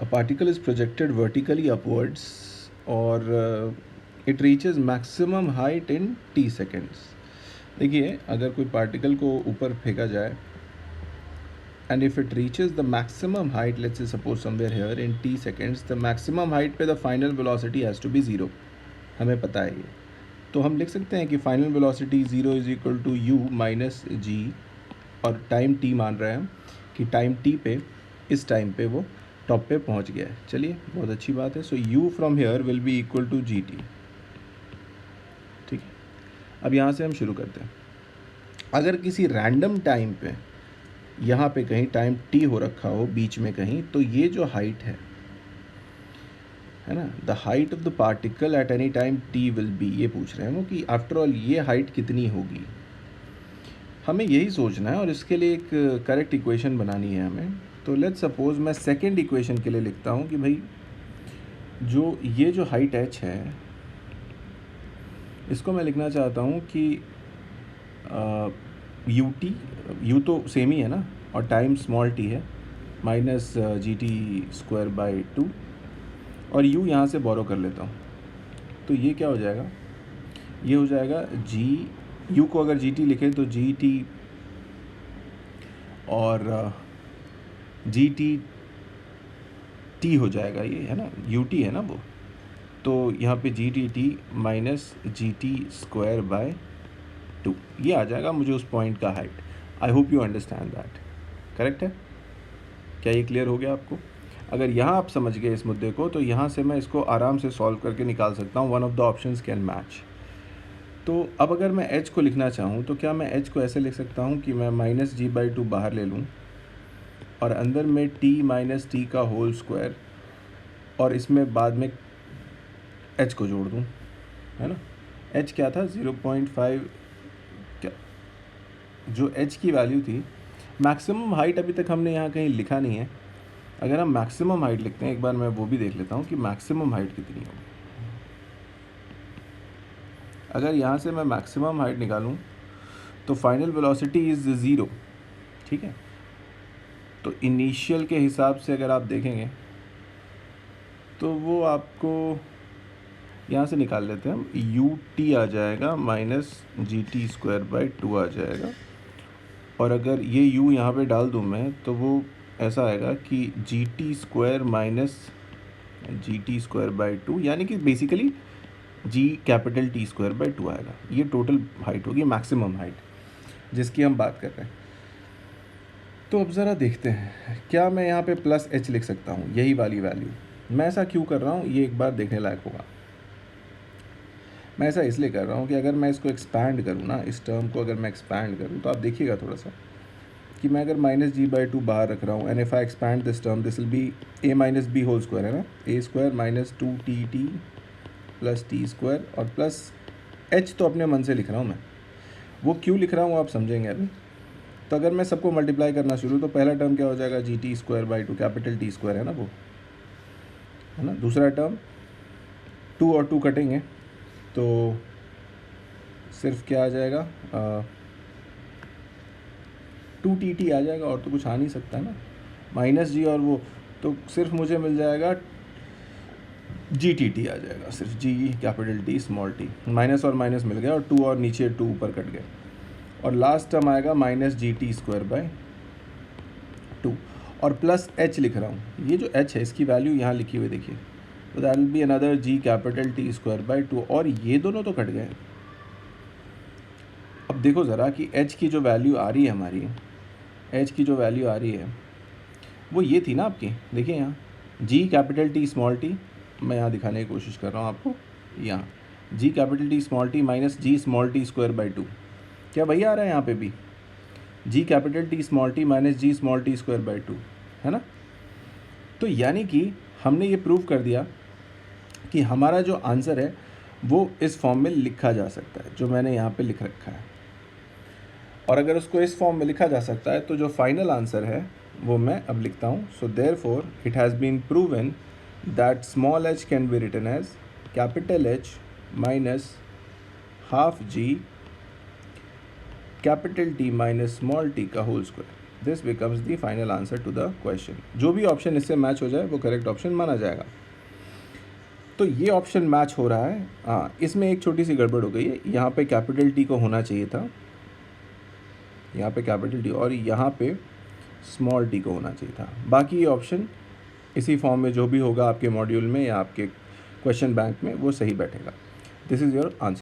a particle is projected vertically upwards or it reaches maximum height in t seconds. देखिए अगर कोई particle को ऊपर फेंका जाए and if it reaches the maximum height, let's say suppose somewhere here in t seconds, the maximum height पे the final velocity has to be 0. हमें पता है ये, तो हम लिख सकते हैं कि final velocity 0 is equal to u minus g, और टाइम टी मान रहे हैं हम कि टाइम टी पे इस टाइम पे वो टॉप पे पहुंच गया है. चलिए बहुत अच्छी बात है. So you from here will be equal to G T. ठीक है, अब यहाँ से हम शुरू करते हैं. अगर किसी रैंडम टाइम पे यहाँ पे कहीं टाइम टी हो रखा हो बीच में कहीं, तो ये जो हाइट है ना, the height of the particle at any time T will be, ये पूछ रहे हैं वो कि आफ्टर ऑल ये हाइट कितनी होगी. हमें यही सोचना है और इसके लिए एक करेक्ट इक्वेशन बनानी है हमें. तो लेट्स सपोज मैं सेकंड इक्वेशन के लिए लिखता हूँ कि भाई जो ये जो हाइट एच है इसको मैं लिखना चाहता हूँ कि यू टी, यू तो सेम ही है ना और टाइम स्मॉल टी है, minus G T square by 2, और u यहाँ से बोरो कर लेता हूँ. तो ये क्या हो जाएगा, ये हो जाएगा जी, u को अगर gt लिखे तो gt और gt t हो जाएगा, ये है ना ut है ना वो, तो यहाँ पे gt minus G T square by 2 ये आ जाएगा मुझे उस पॉइंट का height. I hope you understand that. Correct है? क्या ये क्लियर हो गया आपको? अगर यहाँ आप समझ गए इस मुद्दे को, तो यहाँ से मैं इसको आराम से सॉल्व करके निकाल सकता हूँ. One of the options can match. तो अब अगर मैं h को लिखना चाहूँ तो क्या मैं h को ऐसे लिख सकता हूँ कि मैं माइनस जी बाई 2 बाहर ले लूँ और अंदर में t माइनस टी का होल स्क्वायर, और इसमें बाद में h को जोड़ दूँ, है ना. h क्या था 0.5, क्या जो h की वैल्यू थी. मैक्सिमम हाइट अभी तक हमने यहाँ कहीं लिखा नहीं है. अगर हम मैक्सिमम हाइट लिखते हैं, एक बार मैं वो भी देख लेता हूँ कि मैक्सिमम हाइट कितनी होगी. अगर यहाँ से मैं मैक्सिमम हाइट निकालूँ तो फाइनल वेलोसिटी इज़ 0. ठीक है, तो इनिशियल के हिसाब से अगर आप देखेंगे तो वो आपको यहाँ से निकाल लेते हैं हम, यू टी आ जाएगा minus G T square by 2 आ जाएगा, और अगर ये u यहाँ पे डाल दूँ मैं तो वो ऐसा आएगा कि G T square minus G T square by 2, यानी कि basically G capital T square by 2 आएगा. ये टोटल हाइट होगी, मैक्सिमम हाइट जिसकी हम बात कर रहे हैं. तो अब ज़रा देखते हैं, क्या मैं यहाँ पे प्लस एच लिख सकता हूँ, यही वाली वैल्यू. मैं ऐसा क्यों कर रहा हूँ ये एक बार देखने लायक होगा. मैं ऐसा इसलिए कर रहा हूँ कि अगर मैं इसको एक्सपैंड करूँ ना, इस टर्म को अगर मैं एक्सपैंड करूँ तो आप देखिएगा थोड़ा सा कि मैं अगर माइनस जी बाई 2 बाहर रख रहा हूँ, and if I expand this term this will be a minus b whole square, है ना, a square minus 2tt plus t square, और प्लस एच तो अपने मन से लिख रहा हूँ मैं, वो क्यों लिख रहा हूँ आप समझेंगे अभी. तो अगर मैं सबको मल्टीप्लाई करना शुरू, तो पहला टर्म क्या हो जाएगा, जी T square by 2, capital T square है ना वो, है ना. दूसरा टर्म 2 और 2 कटेंगे तो सिर्फ क्या आ जाएगा, 2tt आ जाएगा, और तो कुछ आ नहीं सकता है ना, माइनस जी और वो, तो सिर्फ मुझे मिल जाएगा जी टी टी आ जाएगा, सिर्फ g capital t small t, minus और माइनस मिल गया और 2 और नीचे 2 ऊपर कट गए, और लास्ट टर्म आएगा minus G T square by 2, और प्लस एच लिख रहा हूँ. ये जो एच है इसकी वैल्यू यहाँ लिखी हुई देखिए, तो that will be another ji capital T square by 2, और ये दोनों तो कट गए. अब देखो ज़रा कि एच की जो वैल्यू आ रही है हमारी, एच की जो वैल्यू आ रही है वो ये थी ना आपकी, देखिए यहाँ g capital t small T, मैं यहाँ दिखाने की कोशिश कर रहा हूँ आपको, यहाँ g capital t small t minus g small t square by 2, क्या वही आ रहा है यहाँ पे भी, g capital t small t minus g small t square by 2, है ना. तो यानी कि हमने ये प्रूव कर दिया कि हमारा जो आंसर है वो इस फॉर्म में लिखा जा सकता है, जो मैंने यहाँ पे लिख रखा है. और अगर उसको इस फॉर्म में लिखा जा सकता है तो जो फाइनल आंसर है वो मैं अब लिखता हूँ. So therefore it has been proven that small h can be written as capital H minus half G capital T minus small t का whole square. This becomes the final answer to the question. जो भी option इससे match हो जाए वो correct option माना जाएगा। तो ये ऑप्शन मैच हो रहा है। हाँ, इसमें एक छोटी सी गड़बड़ हो गई है, यहाँ पे कैपिटल टी को होना चाहिए था, यहाँ पे कैपिटल टी, और यहाँ पे स्मॉल टी को होना चाहिए था। बाकी ये ऑप्शन इसी फॉर्म में जो भी होगा आपके मॉड्यूल में या आपके क्वेश्चन बैंक में वो सही बैठेगा। This is your answer.